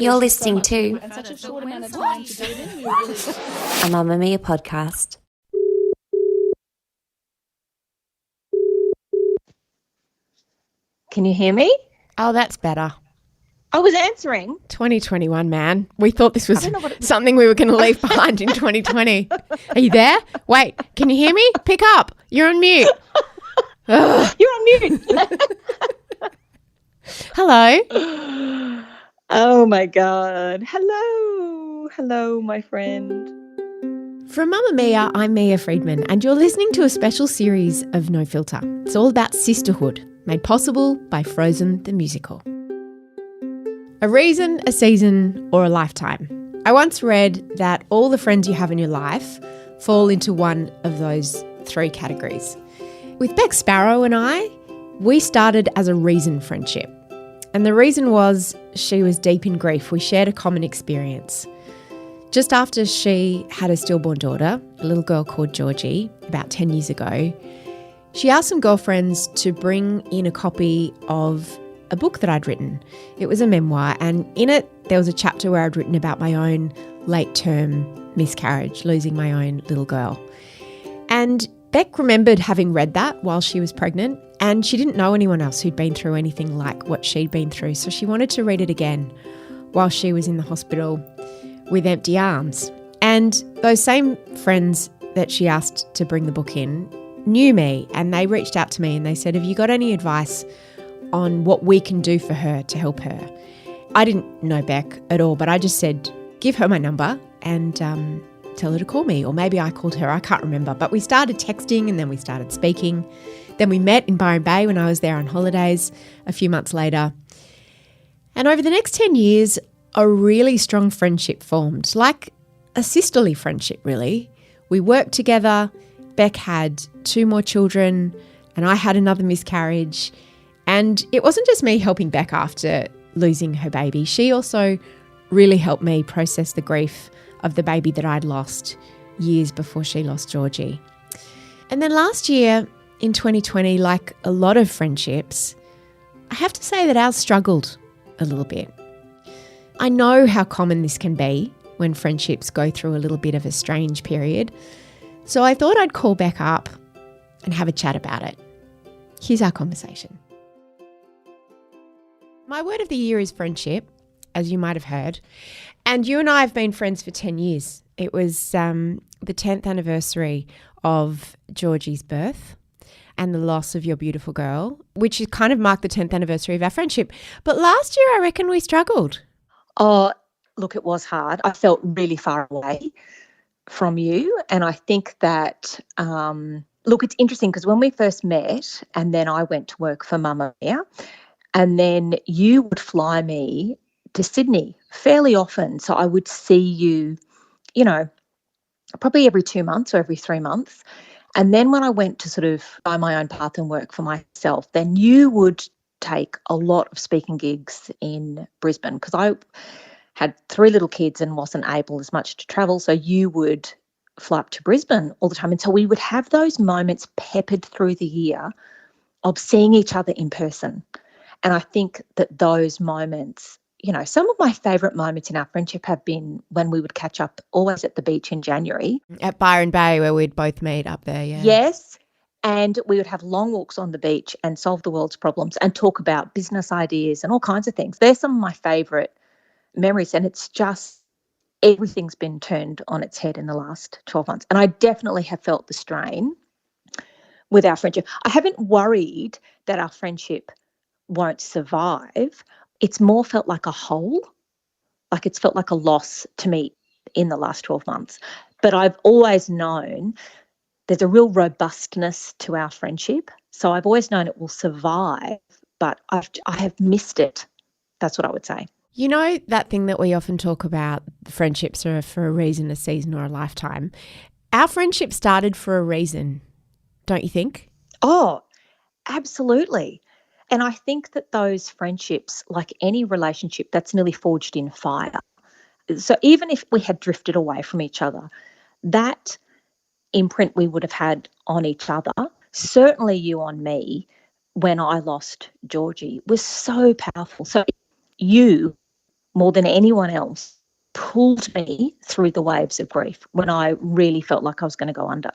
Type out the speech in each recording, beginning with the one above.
You're listening to and such a short amount of time to do it in. We were really a Mamma Mia podcast. Can you hear me? Oh, that's better. I was answering. 2021, man. We thought this was don't know what it- something we were going to leave behind in 2020. Are you there? Wait, can you hear me? Pick up. You're on mute. Ugh. You're on mute. Hello. Oh my God. Hello, my friend. From Mamma Mia, I'm Mia Friedman, and you're listening to a special series of No Filter. It's all about sisterhood, made possible by Frozen the musical. A reason, a season, or a lifetime. I once read that all the friends you have in your life fall into one of those three categories. With Beck Sparrow and I, we started as a reason friendship. And the reason was she was deep in grief. We shared a common experience. Just after she had a stillborn daughter, a little girl called Georgie, about 10 years ago, she asked some girlfriends to bring in a copy of a book that I'd written. It was a memoir, and in it there was a chapter where I'd written about my own late-term miscarriage, losing my own little girl. And Beck remembered having read that while she was pregnant, and she didn't know anyone else who'd been through anything like what she'd been through, so she wanted to read it again while she was in the hospital with empty arms. And those same friends that she asked to bring the book in knew me, and they reached out to me and they said, "Have you got any advice on what we can do for her to help her?" I didn't know Beck at all, but I just said, give her my number and tell her to call me. Or maybe I called her, I can't remember. But we started texting and then we started speaking. Then we met in Byron Bay when I was there on holidays a few months later. And over the next 10 years, a really strong friendship formed, like a sisterly friendship, really. We worked together. Beck had 2 more children and I had another miscarriage. And it wasn't just me helping Beck after losing her baby. She also really helped me process the grief of the baby that I'd lost years before she lost Georgie. And then last year in 2020, like a lot of friendships, I have to say that ours struggled a little bit. I know how common this can be when friendships go through a little bit of a strange period. So I thought I'd call Beck up and have a chat about it. Here's our conversation. My word of the year is friendship, as you might have heard. And you and I have been friends for 10 years. It was the 10th anniversary of Georgie's birth and the loss of your beautiful girl, which kind of marked the 10th anniversary of our friendship. But last year, I reckon we struggled. Oh, look, it was hard. I felt really far away from you. And I think that, look, it's interesting because when we first met and then I went to work for Mamma Mia, and then you would fly me to Sydney fairly often. So I would see you, probably every 2 months or every 3 months. And then when I went to sort of buy my own path and work for myself, then you would take a lot of speaking gigs in Brisbane because I had 3 little kids and wasn't able as much to travel. So you would fly up to Brisbane all the time. And so we would have those moments peppered through the year of seeing each other in person. And I think that those moments, some of my favourite moments in our friendship have been when we would catch up always at the beach in January. At Byron Bay, where we'd both meet up there, yeah. Yes. And we would have long walks on the beach and solve the world's problems and talk about business ideas and all kinds of things. They're some of my favourite memories. And it's just everything's been turned on its head in the last 12 months. And I definitely have felt the strain with our friendship. I haven't worried that our friendship won't survive. It's more felt like a hole, like it's felt like a loss to me in the last 12 months. But I've always known there's a real robustness to our friendship. So I've always known it will survive, but I have missed it. That's what I would say. You know that thing that we often talk about, friendships are for a reason, a season or a lifetime. Our friendship started for a reason, don't you think? Oh, absolutely. And I think that those friendships, like any relationship, that's nearly forged in fire. So even if we had drifted away from each other, that imprint we would have had on each other, certainly you on me, when I lost Georgie, was so powerful. So you more than anyone else, pulled me through the waves of grief when I really felt like I was going to go under.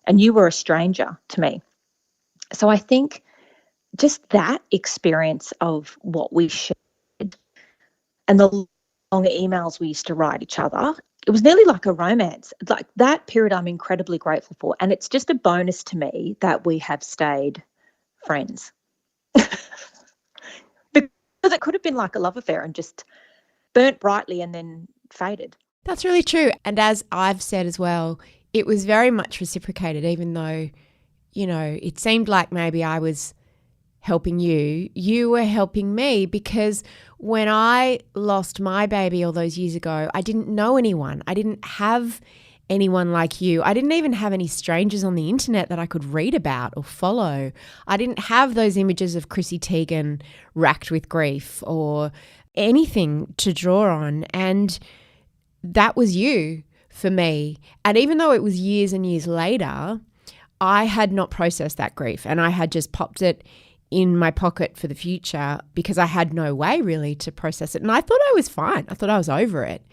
And you were a stranger to me. So I think just that experience of what we shared and the longer emails we used to write each other, it was nearly like a romance. Like that period I'm incredibly grateful for. And it's just a bonus to me that we have stayed friends. Because it could have been like a love affair and just burnt brightly and then faded. That's really true. And as I've said as well, it was very much reciprocated, even though, you know, it seemed like maybe I was helping you, you were helping me, because when I lost my baby all those years ago, I didn't know anyone. I didn't have anyone like you. I didn't even have any strangers on the internet that I could read about or follow. I didn't have those images of Chrissy Teigen racked with grief or anything to draw on. And that was you for me. And even though it was years and years later, I had not processed that grief and I had just popped it in my pocket for the future because I had no way really to process it. And I thought I was fine. I thought I was over it.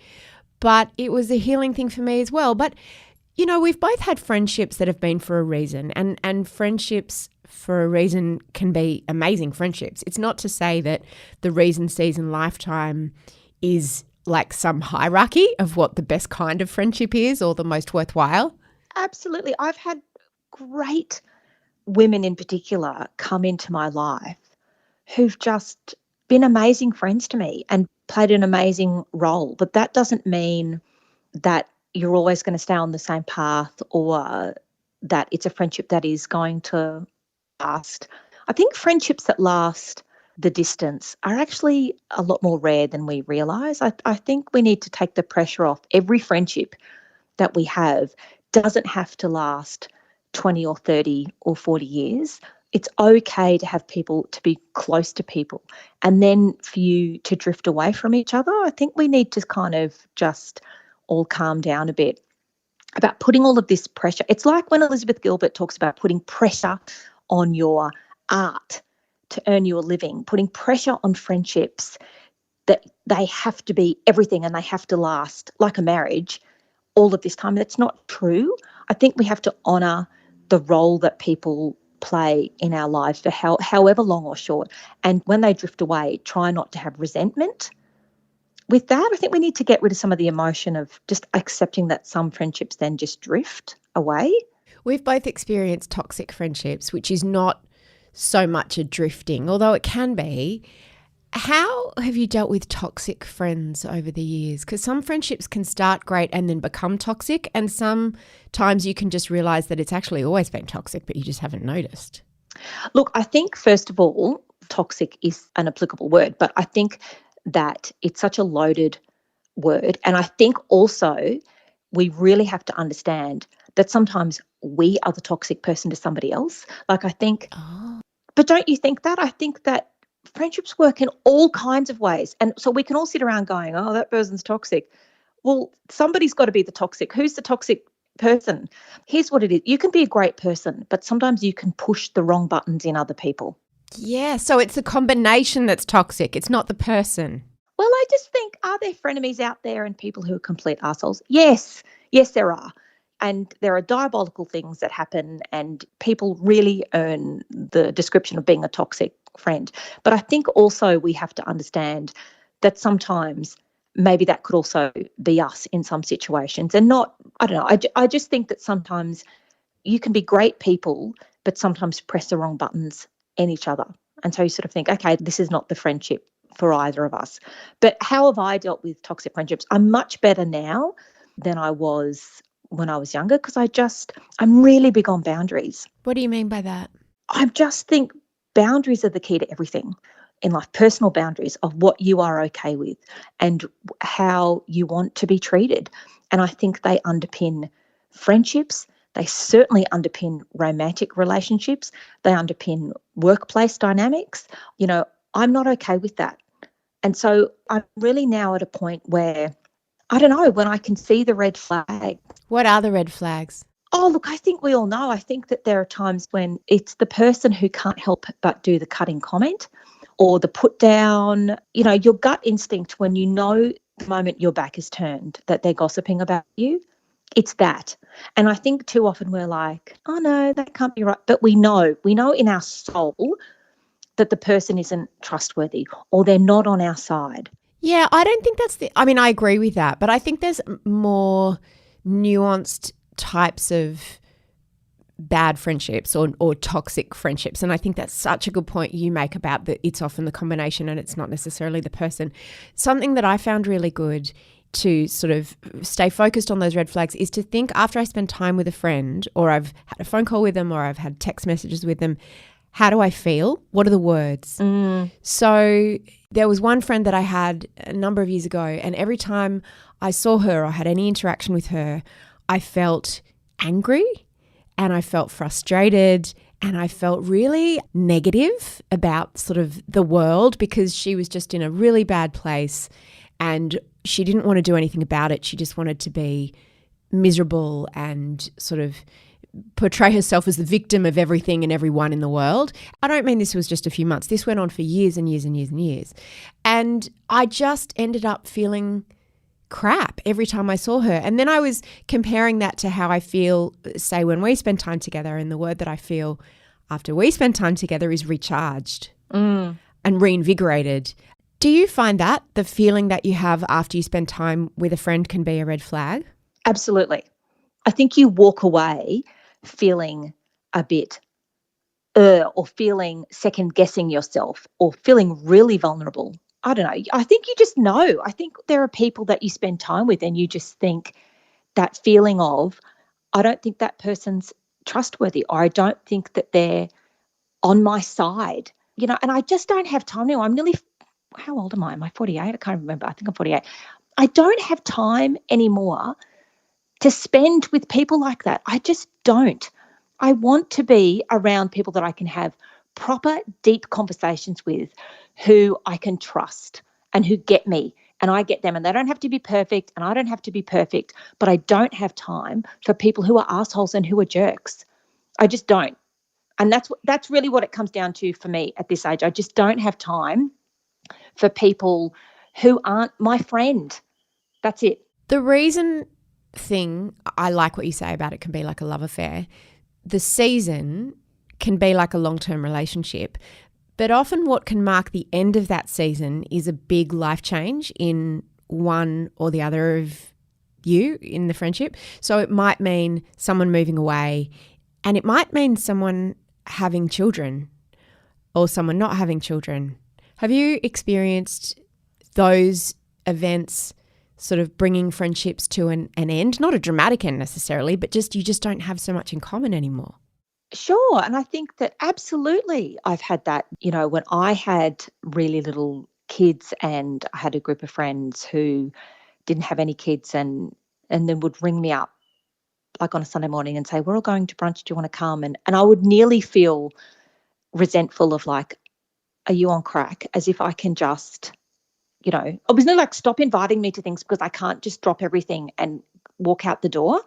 But it was a healing thing for me as well. But, you know, we've both had friendships that have been for a reason, and friendships for a reason can be amazing friendships. It's not to say that the reason, season, lifetime is like some hierarchy of what the best kind of friendship is or the most worthwhile. Absolutely. I've had great women in particular come into my life who've just been amazing friends to me and played an amazing role. But that doesn't mean that you're always going to stay on the same path or that it's a friendship that is going to last. I think friendships that last the distance are actually a lot more rare than we realise. I think we need to take the pressure off. Every friendship that we have doesn't have to last 20 or 30 or 40 years. It's okay to have people, to be close to people, and then for you to drift away from each other. I think we need to kind of just all calm down a bit about putting all of this pressure. It's like when Elizabeth Gilbert talks about putting pressure on your art to earn you a living, putting pressure on friendships that they have to be everything and they have to last like a marriage all of this time. That's not true. I think we have to honour the role that people play in our lives for however long or short. And when they drift away, try not to have resentment. With that, I think we need to get rid of some of the emotion of just accepting that some friendships then just drift away. We've both experienced toxic friendships, which is not so much a drifting, although it can be. How have you dealt with toxic friends over the years? Because some friendships can start great and then become toxic, and sometimes you can just realise that it's actually always been toxic, but you just haven't noticed. Look, I think, first of all, toxic is an applicable word, but I think that it's such a loaded word. And I think also we really have to understand that sometimes we are the toxic person to somebody else. Like I think, but don't you think that? I think that friendships work in all kinds of ways. And so we can all sit around going, oh, that person's toxic. Well, somebody's got to be the toxic. Who's the toxic person? Here's what it is. You can be a great person, but sometimes you can push the wrong buttons in other people. Yeah, so it's the combination that's toxic. It's not the person. Well, I just think, are there frenemies out there and people who are complete arseholes? Yes, there are. And there are diabolical things that happen and people really earn the description of being a toxic friend. But I think also we have to understand that sometimes maybe that could also be us in some situations and not, I don't know, I just think that sometimes you can be great people but sometimes press the wrong buttons in each other. And so you sort of think, okay, this is not the friendship for either of us. But how have I dealt with toxic friendships? I'm much better now than I was when I was younger because I'm really big on boundaries. What do you mean by that? I just think boundaries are the key to everything in life, personal boundaries of what you are okay with and how you want to be treated. And I think they underpin friendships. They certainly underpin romantic relationships. They underpin workplace dynamics. You know, I'm not okay with that. And so I'm really now at a point where, I don't know, when I can see the red flag. What are the red flags? Oh, look, I think we all know. I think that there are times when it's the person who can't help but do the cutting comment, or the put down, your gut instinct when you know the moment your back is turned that they're gossiping about you. It's that. And I think too often we're like, oh no, that can't be right. But we know in our soul that the person isn't trustworthy or they're not on our side. Yeah, I don't think I agree with that, but I think there's more nuanced types of bad friendships or toxic friendships. And I think that's such a good point you make about that it's often the combination and it's not necessarily the person. Something that I found really good to sort of stay focused on those red flags is to think after I spend time with a friend or I've had a phone call with them or I've had text messages with them, how do I feel? What are the words? So there was one friend that I had a number of years ago, and every time I saw her or had any interaction with her, I felt angry and I felt frustrated and I felt really negative about sort of the world because she was just in a really bad place and she didn't want to do anything about it. She just wanted to be miserable and sort of portray herself as the victim of everything and everyone in the world. I don't mean this was just a few months. This went on for years and years and years and years. And I just ended up feeling crap every time I saw her. And then I was comparing that to how I feel, say, when we spend time together, and the word that I feel after we spend time together is recharged and reinvigorated. Do you find that the feeling that you have after you spend time with a friend can be a red flag? Absolutely. I think you walk away feeling a bit or feeling second guessing yourself or feeling really vulnerable. I don't know. I think you just know. I think there are people that you spend time with and you just think that feeling of, I don't think that person's trustworthy, or I don't think that they're on my side, and I just don't have time now. I'm nearly, how old am I? Am I 48? I can't remember. I think I'm 48. I don't have time anymore to spend with people like that. I just don't. I want to be around people that I can have proper, deep conversations with, who I can trust and who get me and I get them, and they don't have to be perfect and I don't have to be perfect, but I don't have time for people who are assholes and who are jerks. I just don't. And that's really what it comes down to for me at this age. I just don't have time for people who aren't my friend. That's it. The reason thing, I like what you say about it can be like a love affair. The season can be like a long-term relationship, but often what can mark the end of that season is a big life change in one or the other of you in the friendship. So it might mean someone moving away, and it might mean someone having children or someone not having children. Have you experienced those events sort of bringing friendships to an end? Not a dramatic end necessarily, but just you just don't have so much in common anymore. Sure. And I think that absolutely I've had that, when I had really little kids and I had a group of friends who didn't have any kids and then would ring me up like on a Sunday morning and say, we're all going to brunch, do you want to come? And I would nearly feel resentful of like, are you on crack? As if I can just, I was nearly like, stop inviting me to things because I can't just drop everything and walk out the door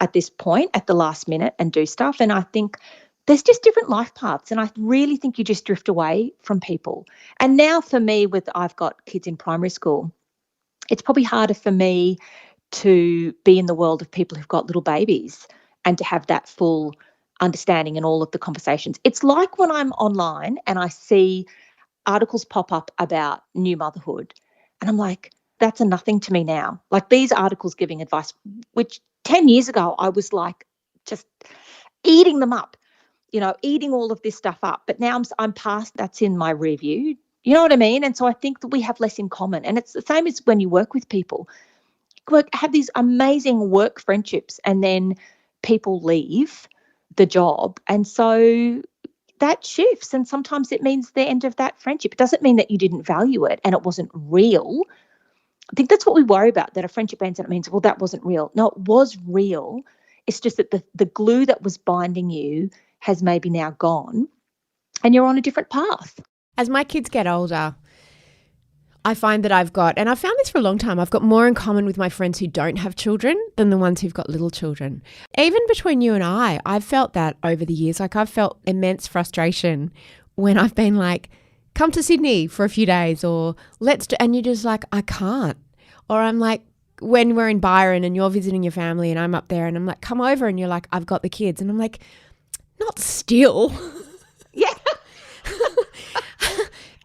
at this point at the last minute and do stuff. And I think there's just different life paths, and I really think you just drift away from people. And now for me, I've got kids in primary school, it's probably harder for me to be in the world of people who've got little babies and to have that full understanding and all of the conversations. It's like when I'm online and I see articles pop up about new motherhood and I'm like, that's a nothing to me now. Like these articles giving advice, which 10 years ago I was like just eating them up, eating all of this stuff up. But now I'm past, that's in my review. You know what I mean? And so I think that we have less in common. And it's the same as when you work with people. Have these amazing work friendships and then people leave the job. And so that shifts, and sometimes it means the end of that friendship. It doesn't mean that you didn't value it and it wasn't real. I think that's what we worry about, that a friendship ends and it means, well, that wasn't real. No, it was real. It's just that the glue that was binding you has maybe now gone and you're on a different path. As my kids get older, I find that I've found this for a long time, I've got more in common with my friends who don't have children than the ones who've got little children. Even between you and I've felt that over the years. Like I've felt immense frustration when I've been like, come to Sydney for a few days, or and you're just like, I can't. Or I'm like, when we're in Byron and you're visiting your family and I'm up there and I'm like, come over, and you're like, I've got the kids. And I'm like, not still. Yeah.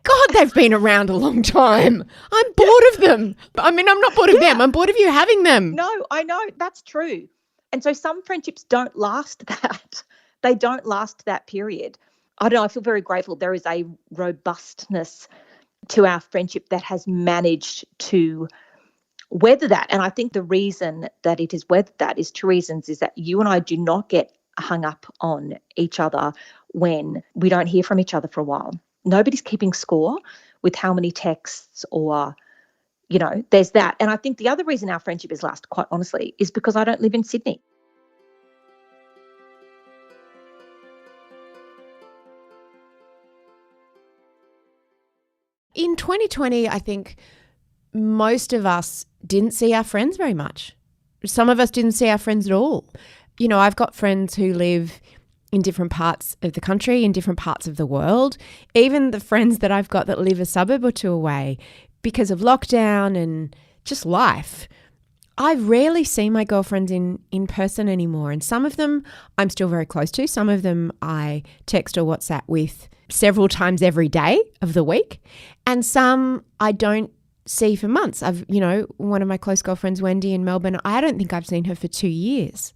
God, they've been around a long time. I'm bored of them. I mean, I'm not bored of them. I'm bored of you having them. No, I know. That's true. And so some friendships don't last that. They don't last that period. I don't know. I feel very grateful. There is a robustness to our friendship that has managed to weather that. And I think the reason that it has weathered that is two reasons, is that you and I do not get hung up on each other when we don't hear from each other for a while. Nobody's keeping score with how many texts or, there's that. And I think the other reason our friendship has lasted, quite honestly, is because I don't live in Sydney. In 2020, I think most of us didn't see our friends very much. Some of us didn't see our friends at all. I've got friends who live in different parts of the country, in different parts of the world. Even the friends that I've got that live a suburb or two away, because of lockdown and just life, I rarely see my girlfriends in person anymore. And some of them I'm still very close to. Some of them I text or WhatsApp with several times every day of the week. And some I don't see for months. One of my close girlfriends, Wendy, in Melbourne, I don't think I've seen her for 2 years.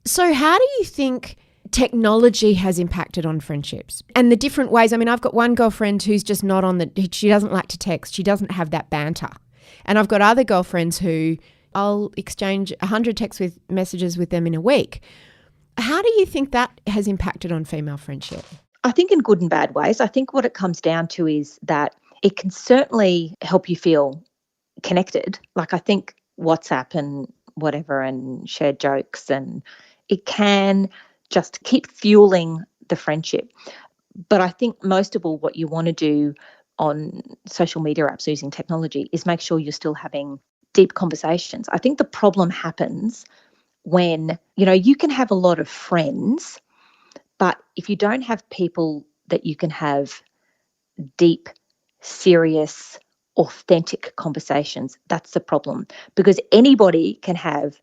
So how do you think technology has impacted on friendships and the different ways? I mean, I've got one girlfriend who's just not she doesn't like to text. She doesn't have that banter. And I've got other girlfriends who I'll exchange 100 text messages with them in a week. How do you think that has impacted on female friendship? I think in good and bad ways. I think what it comes down to is that it can certainly help you feel connected. Like I think WhatsApp and whatever and shared jokes, and it can just keep fueling the friendship. But I think most of all what you want to do on social media apps using technology is make sure you're still having deep conversations. I think the problem happens when, you can have a lot of friends, but if you don't have people that you can have deep, serious, authentic conversations, that's the problem. Because anybody can have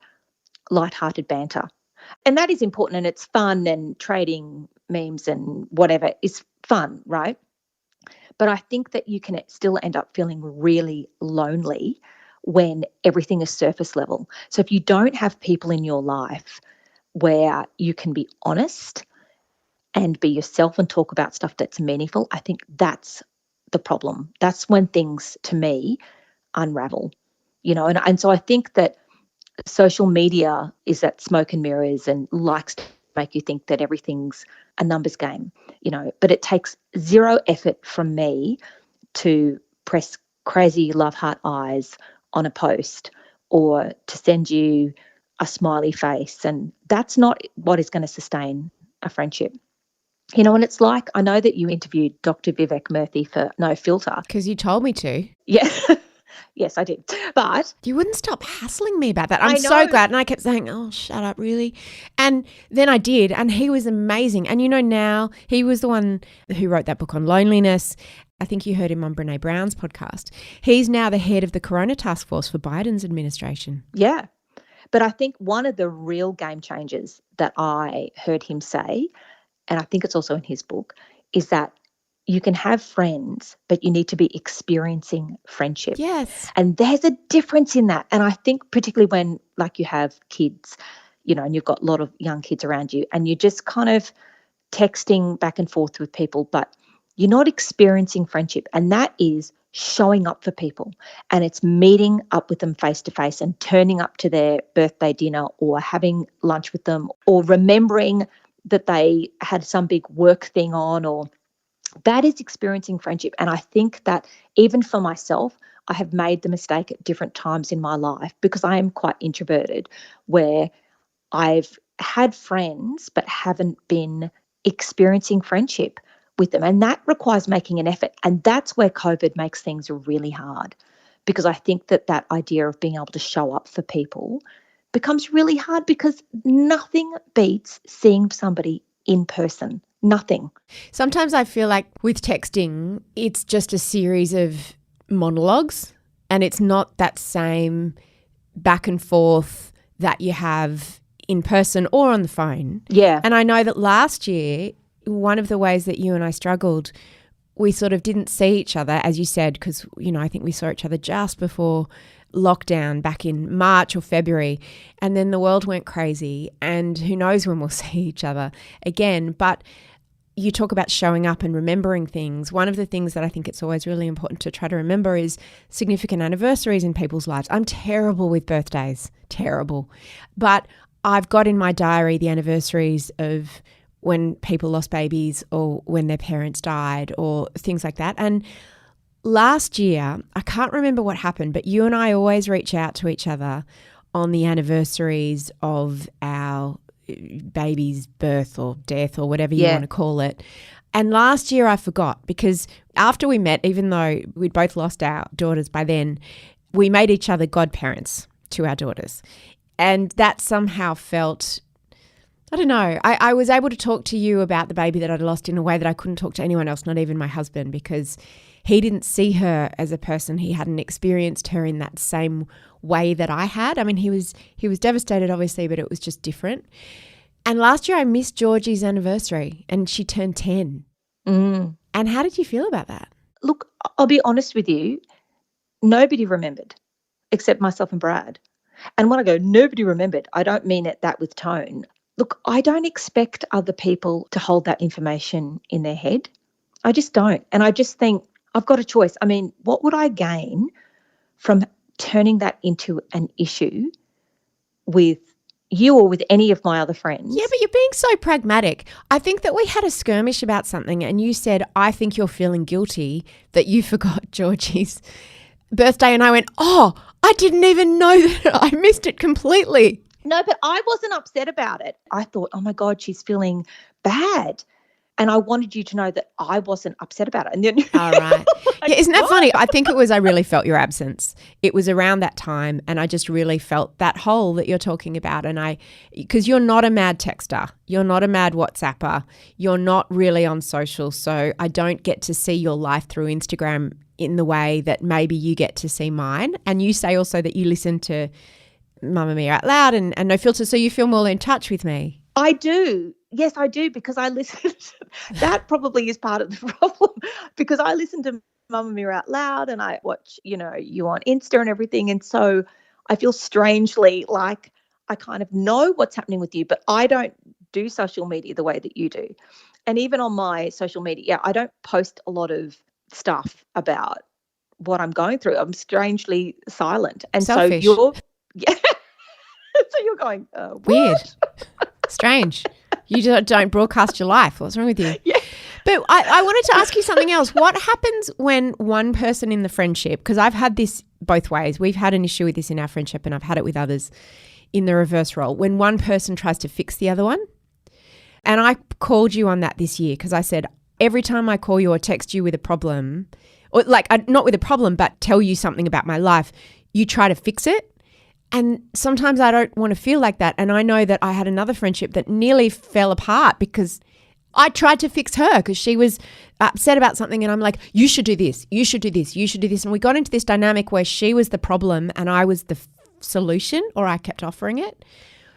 lighthearted banter. And that is important, and it's fun, and trading memes and whatever is fun, right? But I think that you can still end up feeling really lonely when everything is surface level. So if you don't have people in your life where you can be honest and be yourself and talk about stuff that's meaningful, I think that's the problem. That's when things, to me, unravel, and so I think that social media is that smoke and mirrors and likes to make you think that everything's a numbers game, but it takes zero effort from me to press crazy love heart eyes on a post or to send you a smiley face. And that's not what is going to sustain a friendship. And it's like, I know that you interviewed Dr. Vivek Murthy for No Filter. Because you told me to. Yeah. Yes, I did. But you wouldn't stop hassling me about that. I'm so glad. And I kept saying, oh, shut up, really? And then I did. And he was amazing. And now he was the one who wrote that book on loneliness. I think you heard him on Brene Brown's podcast. He's now the head of the Corona Task Force for Biden's administration. Yeah. But I think one of the real game changers that I heard him say, and I think it's also in his book, is that you can have friends, but you need to be experiencing friendship. Yes. And there's a difference in that. And I think particularly when you have kids, and you've got a lot of young kids around you and you're just kind of texting back and forth with people, but you're not experiencing friendship. And that is showing up for people, and it's meeting up with them face to face and turning up to their birthday dinner or having lunch with them or remembering that they had some big work thing on, or that is experiencing friendship. And I think that even for myself, I have made the mistake at different times in my life, because I am quite introverted, where I've had friends but haven't been experiencing friendship with them. And that requires making an effort. And that's where COVID makes things really hard, because I think that idea of being able to show up for people becomes really hard, because nothing beats seeing somebody in person. Nothing. Sometimes I feel like with texting, it's just a series of monologues and it's not that same back and forth that you have in person or on the phone. Yeah. And I know that last year, one of the ways that you and I struggled, we sort of didn't see each other, as you said, because, I think we saw each other just before lockdown back in March or February, and then the world went crazy and who knows when we'll see each other again. But you talk about showing up and remembering things. One of the things that I think it's always really important to try to remember is significant anniversaries in people's lives. I'm terrible with birthdays, terrible. But I've got in my diary the anniversaries of when people lost babies or when their parents died or things like that. And last year, I can't remember what happened, but you and I always reach out to each other on the anniversaries of our baby's birth or death or whatever you want to call it. And last year I forgot because after we met, even though we'd both lost our daughters by then, we made each other godparents to our daughters. And that somehow felt, I don't know, I was able to talk to you about the baby that I'd lost in a way that I couldn't talk to anyone else, not even my husband, because he didn't see her as a person. He hadn't experienced her in that same way that I had. I mean, he was devastated, obviously, but it was just different. And last year I missed Georgie's anniversary and she turned 10. And how did you feel about that? Look, I'll be honest with you. Nobody remembered except myself and Brad. And when I go, nobody remembered, I don't mean it that with tone. Look, I don't expect other people to hold that information in their head. I just don't. And I just think I've got a choice. I mean, what would I gain from turning that into an issue with you or with any of my other friends? Yeah, but you're being so pragmatic. I think that we had a skirmish about something and you said, I think you're feeling guilty that you forgot Georgie's birthday. And I went, oh, I didn't even know that. I missed it completely. No, but I wasn't upset about it. I thought, oh my God, she's feeling bad. And I wanted you to know that I wasn't upset about it. And then, all right. Yeah, isn't that funny? I think it was I really felt your absence. It was around that time and I just really felt that hole that you're talking about. And because you're not a mad texter. You're not a mad WhatsApper. You're not really on social. So I don't get to see your life through Instagram in the way that maybe you get to see mine. And you say also that you listen to Mamamia Out Loud and No Filter. So you feel more in touch with me. I do. Yes, I do, because I listen. That probably is part of the problem, because I listen to Mamamia Out Loud and I watch, you on Insta and everything. And so I feel strangely like I kind of know what's happening with you, but I don't do social media the way that you do. And even on my social media, I don't post a lot of stuff about what I'm going through. I'm strangely silent. And selfish. So so you're going, what? Weird. Strange. You don't broadcast your life. What's wrong with you? Yeah. But I wanted to ask you something else. What happens when one person in the friendship, because I've had this both ways. We've had an issue with this in our friendship and I've had it with others in the reverse role. When one person tries to fix the other one. And I called you on that this year because I said, every time I call you or text you with a problem, or not with a problem, but tell you something about my life, you try to fix it. And sometimes I don't want to feel like that. And I know that I had another friendship that nearly fell apart because I tried to fix her because she was upset about something. And I'm like, you should do this. You should do this. You should do this. And we got into this dynamic where she was the problem and I was the solution, or I kept offering it.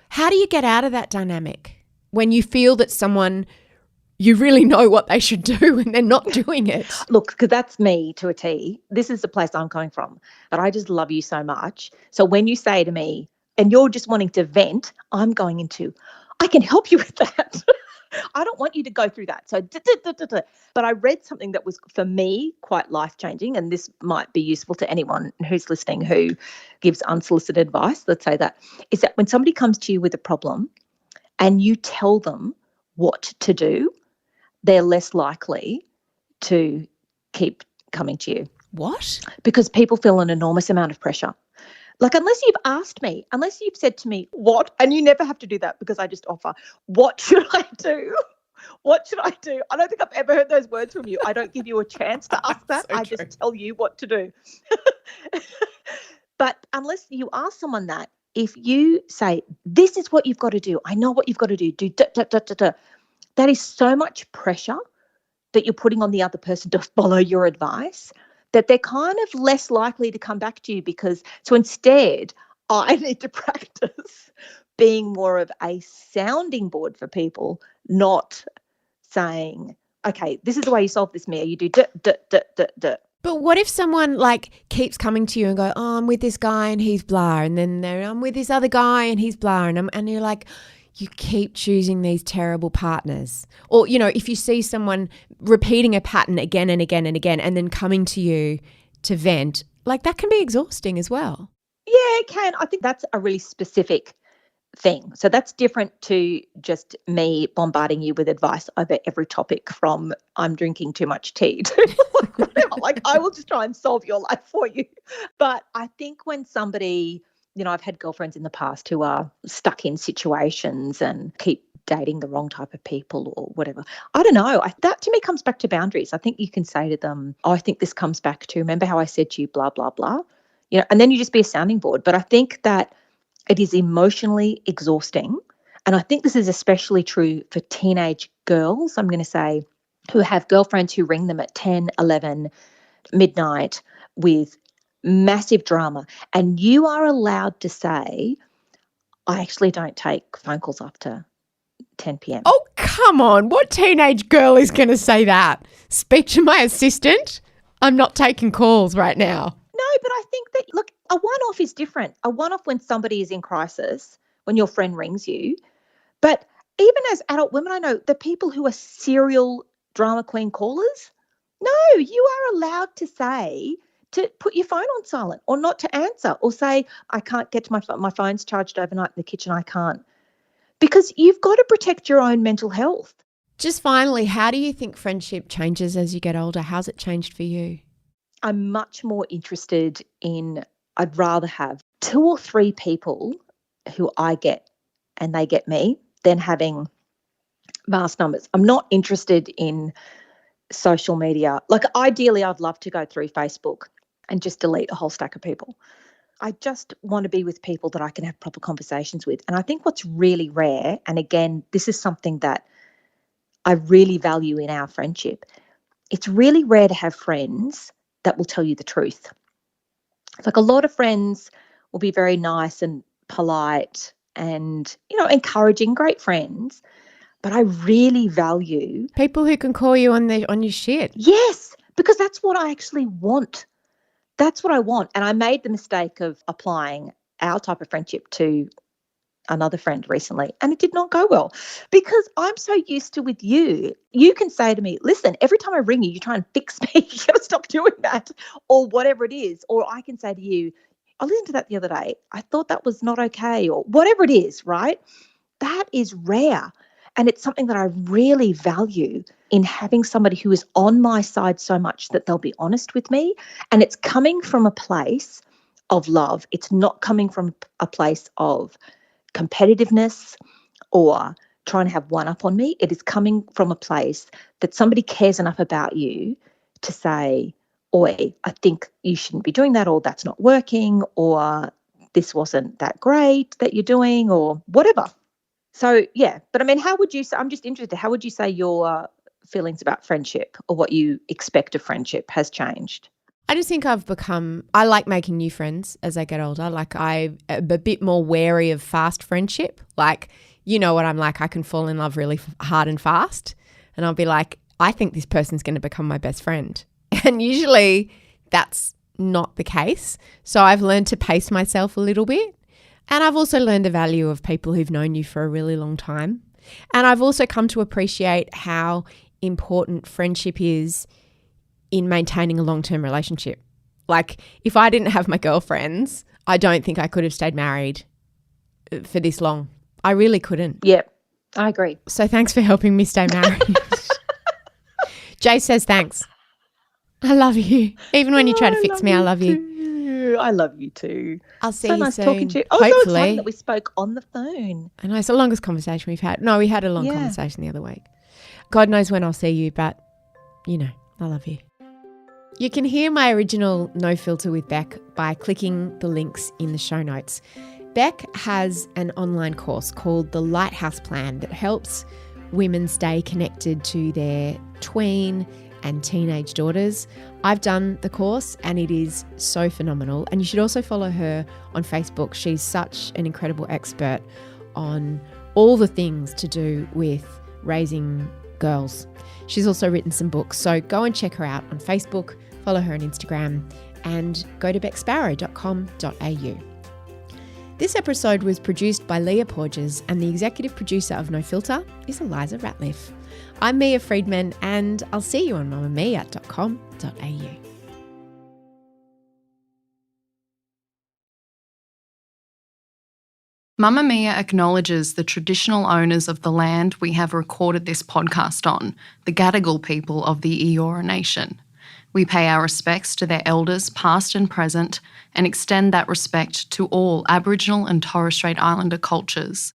How do you get out of that dynamic when you feel that someone, you really know what they should do and they're not doing it? Look, because that's me to a T. This is the place I'm coming from. But I just love you so much. So when you say to me, and you're just wanting to vent, I'm going into, I can help you with that. I don't want you to go through that. So, but I read something that was, for me, quite life-changing, and this might be useful to anyone who's listening who gives unsolicited advice, let's say that, is that when somebody comes to you with a problem and you tell them what to do, they're less likely to keep coming to you. What? Because people feel an enormous amount of pressure. Like, unless you've asked me, unless you've said to me, what? And you never have to do that because I just offer, what should I do? What should I do? I don't think I've ever heard those words from you. I don't give you a chance to ask that. So I true. just tell you what to do. But unless you ask someone that, if you say, this is what you've got to do, I know what you've got to do, that is so much pressure that you're putting on the other person to follow your advice that they're kind of less likely to come back to you so instead, I need to practice being more of a sounding board for people, not saying, okay, this is the way you solve this, Mia. You do But what if someone like keeps coming to you and go, oh, I'm with this guy and he's blah, and then I'm with this other guy and he's blah, and you're like, you keep choosing these terrible partners. Or, you know, if you see someone repeating a pattern again and again and again and then coming to you to vent, like that can be exhausting as well. Yeah, it can. I think that's a really specific thing. So that's different to just me bombarding you with advice over every topic from I'm drinking too much tea to whatever. Like I will just try and solve your life for you. But I think when somebody, you know, I've had girlfriends in the past who are stuck in situations and keep dating the wrong type of people or whatever. I don't know. That to me comes back to boundaries. I think you can say to them, oh, I think this comes back to, remember how I said to you, blah, blah, blah. You know, and then you just be a sounding board. But I think that it is emotionally exhausting. And I think this is especially true for teenage girls, I'm going to say, who have girlfriends who ring them at 10, 11, midnight with massive drama. And you are allowed to say, I actually don't take phone calls after 10 p.m. Oh, come on. What teenage girl is going to say that? Speak to my assistant. I'm not taking calls right now. No, but I think that, look, a one-off is different. A one-off when somebody is in crisis, when your friend rings you. But even as adult women, I know the people who are serial drama queen callers, no, you are allowed to say, to put your phone on silent or not to answer or say, I can't get to my phone's charged overnight in the kitchen, I can't. Because you've got to protect your own mental health. Just finally, how do you think friendship changes as you get older? How's it changed for you? I'm much more interested in, I'd rather have 2 or 3 people who I get and they get me than having vast numbers. I'm not interested in social media. Like ideally, I'd love to go through Facebook and just delete a whole stack of people. I just want to be with people that I can have proper conversations with. And I think what's really rare, and again, this is something that I really value in our friendship, it's really rare to have friends that will tell you the truth. Like a lot of friends will be very nice and polite and, you know, encouraging, great friends. But I really value people who can call you on your shit. Yes, because that's what I actually want. That's what I want. And I made the mistake of applying our type of friendship to another friend recently, and it did not go well because I'm so used to with you. You can say to me, listen, every time I ring you, you try and fix me. You got to stop doing that or whatever it is. Or I can say to you, I listened to that the other day. I thought that was not okay or whatever it is, right? That is rare. And it's something that I really value in having somebody who is on my side so much that they'll be honest with me. And it's coming from a place of love. It's not coming from a place of competitiveness or trying to have one up on me. It is coming from a place that somebody cares enough about you to say, oi, I think you shouldn't be doing that, or that's not working, or this wasn't that great that you're doing, or whatever. So, yeah, but I mean, how would you say, I'm just interested, how would you say your feelings about friendship or what you expect of friendship has changed? I just think I like making new friends as I get older. Like I'm a bit more wary of fast friendship. Like, you know what I'm like, I can fall in love really hard and fast. And I'll be like, I think this person's going to become my best friend. And usually that's not the case. So I've learned to pace myself a little bit. And I've also learned the value of people who've known you for a really long time. And I've also come to appreciate how important friendship is in maintaining a long-term relationship. Like if I didn't have my girlfriends, I don't think I could have stayed married for this long. I really couldn't. Yep, I agree. So thanks for helping me stay married. Jay says thanks. I love you. Even when you try to fix me, I love you. I love you too. I'll see so you nice soon. talking to you. Hopefully. So exciting that we spoke on the phone. I know, it's the longest conversation we've had. No, we had a long conversation the other week. God knows when I'll see you, but, you know, I love you. You can hear my original No Filter with Beck by clicking the links in the show notes. Beck has an online course called The Lighthouse Plan that helps women stay connected to their tween and teenage daughters. I've done the course and it is so phenomenal. And you should also follow her on Facebook. She's such an incredible expert on all the things to do with raising girls. She's also written some books. So go and check her out on Facebook, follow her on Instagram, and go to becksparrow.com.au. This episode was produced by Leah Porges and the executive producer of No Filter is Eliza Ratliff. I'm Mia Friedman and I'll see you on mamamia.com.au. Mamamia acknowledges the traditional owners of the land we have recorded this podcast on, the Gadigal people of the Eora Nation. We pay our respects to their elders, past and present, and extend that respect to all Aboriginal and Torres Strait Islander cultures.